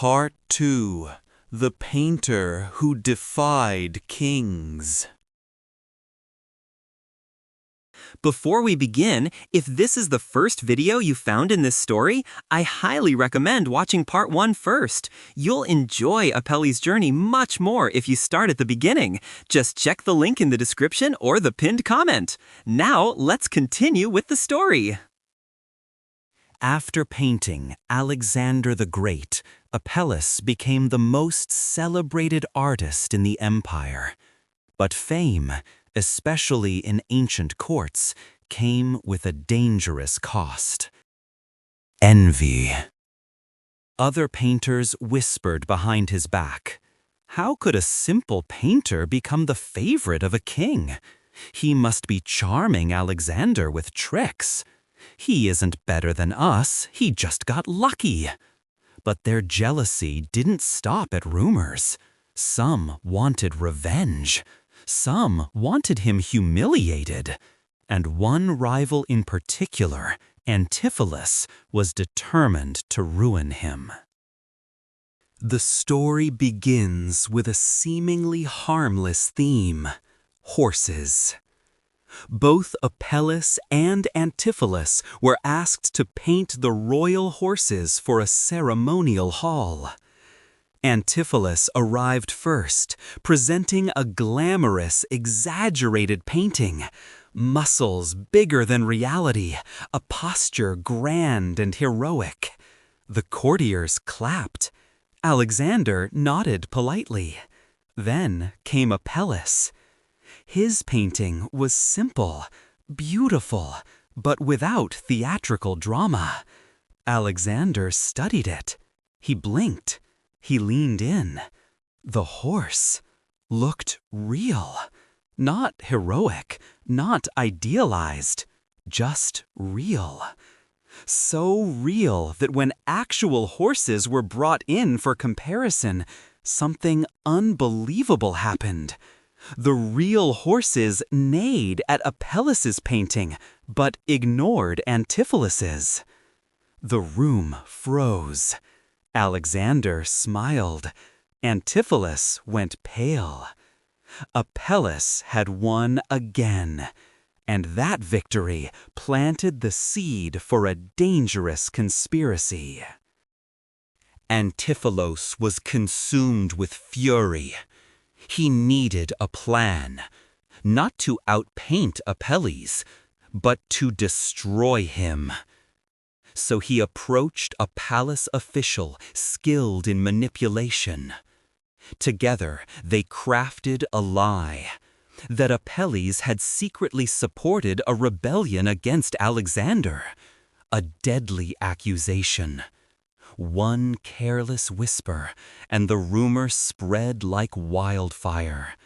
Part 2: The Painter Who Defied Kings. Before we begin, if this is the first video you found in this story, I highly recommend watching part 1 first. You'll enjoy Apelles' journey much more if you start at the beginning. Just check the link in the description or the pinned comment. Now, let's continue with the story. After painting Alexander the Great, Apelles became the most celebrated artist in the empire. But fame, especially in ancient courts, came with a dangerous cost: envy. Other painters whispered behind his back, "How could a simple painter become the favorite of a king? He must be charming Alexander with tricks. He isn't better than us, he just got lucky." But their jealousy didn't stop at rumors. Some wanted revenge. Some wanted him humiliated. And one rival in particular, Antiphilus, was determined to ruin him. The story begins with a seemingly harmless theme: horses. Both Apelles and Antiphilus were asked to paint the royal horses for a ceremonial hall. Antiphilus arrived first, presenting a glamorous, exaggerated painting. Muscles bigger than reality, a posture grand and heroic. The courtiers clapped. Alexander nodded politely. Then came Apelles. His painting was simple, beautiful, but without theatrical drama. Alexander studied it. He blinked. He leaned in. The horse looked real. Not heroic, not idealized, just real. So real that when actual horses were brought in for comparison, something unbelievable happened. The real horses neighed at Apelles' painting, but ignored Antiphilus's. The room froze. Alexander smiled. Antiphilus went pale. Apelles had won again, and that victory planted the seed for a dangerous conspiracy. Antiphilus was consumed with fury. He needed a plan, not to outpaint Apelles, but to destroy him. So he approached a palace official skilled in manipulation. Together, they crafted a lie: that Apelles had secretly supported a rebellion against Alexander. A deadly accusation. One careless whisper, and the rumor spread like wildfire.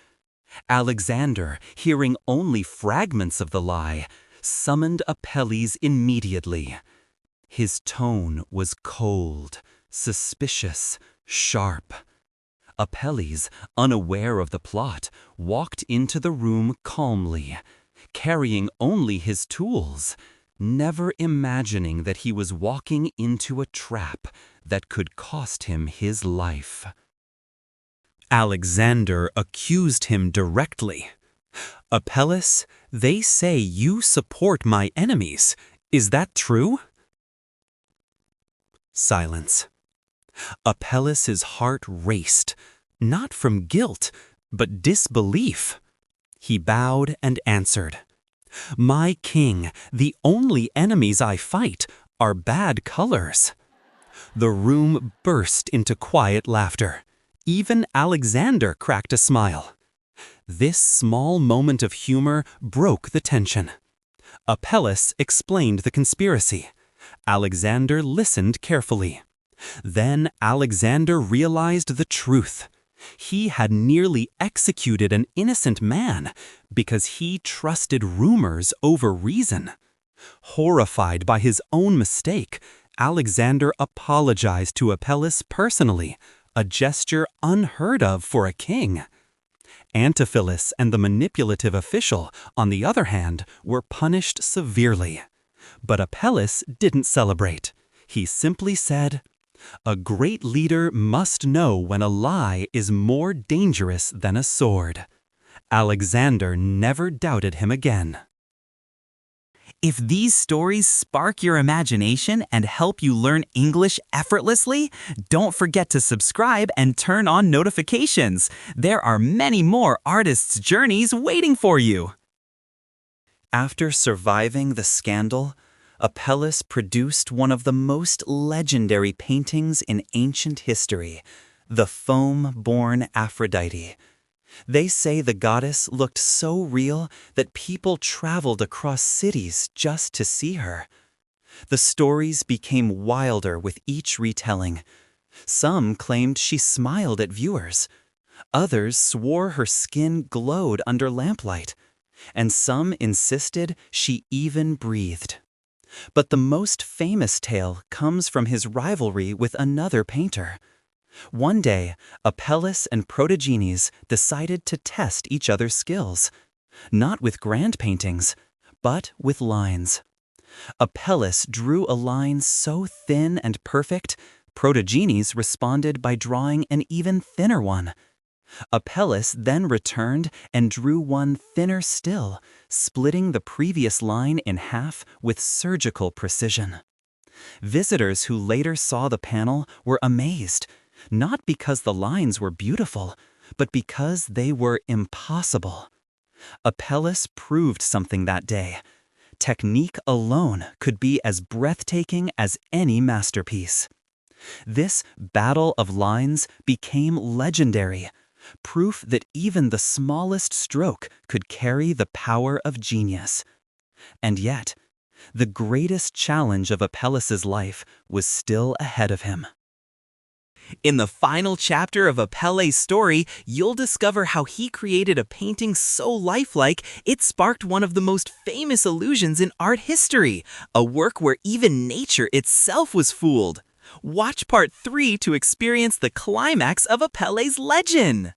Alexander, hearing only fragments of the lie, summoned Apelles immediately. His tone was cold, suspicious, sharp. Apelles, unaware of the plot, walked into the room calmly, carrying only his tools, never imagining that he was walking into a trap that could cost him his life. Alexander accused him directly. "Apelles, they say you support my enemies. Is that true?" Silence. Apelles' heart raced, not from guilt, but disbelief. He bowed and answered, "My king, the only enemies I fight are bad colors." The room burst into quiet laughter. Even Alexander cracked a smile. This small moment of humor broke the tension. Apelles explained the conspiracy. Alexander listened carefully. Then Alexander realized the truth. He had nearly executed an innocent man because he trusted rumors over reason. Horrified by his own mistake, Alexander apologized to Apelles personally, a gesture unheard of for a king. Antiphilus and the manipulative official, on the other hand, were punished severely. But Apelles didn't celebrate. He simply said, A great leader must know when a lie is more dangerous than a sword. Alexander never doubted him again. If these stories spark your imagination and help you learn English effortlessly, don't forget to subscribe and turn on notifications. There are many more artists' journeys waiting for you. After surviving the scandal, Apelles produced one of the most legendary paintings in ancient history, the foam-born Aphrodite. They say the goddess looked so real that people traveled across cities just to see her. The stories became wilder with each retelling. Some claimed she smiled at viewers. Others swore her skin glowed under lamplight. And some insisted she even breathed. But the most famous tale comes from his rivalry with another painter. One day, Apelles and Protogenes decided to test each other's skills, not with grand paintings, but with lines. Apelles drew a line so thin and perfect, Protogenes responded by drawing an even thinner one. Apelles then returned and drew one thinner still, splitting the previous line in half with surgical precision. Visitors who later saw the panel were amazed, not because the lines were beautiful, but because they were impossible. Apelles proved something that day. Technique alone could be as breathtaking as any masterpiece. This battle of lines became legendary, proof that even the smallest stroke could carry the power of genius. And yet, the greatest challenge of Apelles' life was still ahead of him. In the final chapter of Apelles' story, you'll discover how he created a painting so lifelike it sparked one of the most famous illusions in art history, a work where even nature itself was fooled. Watch part 3 to experience the climax of Apelles' legend.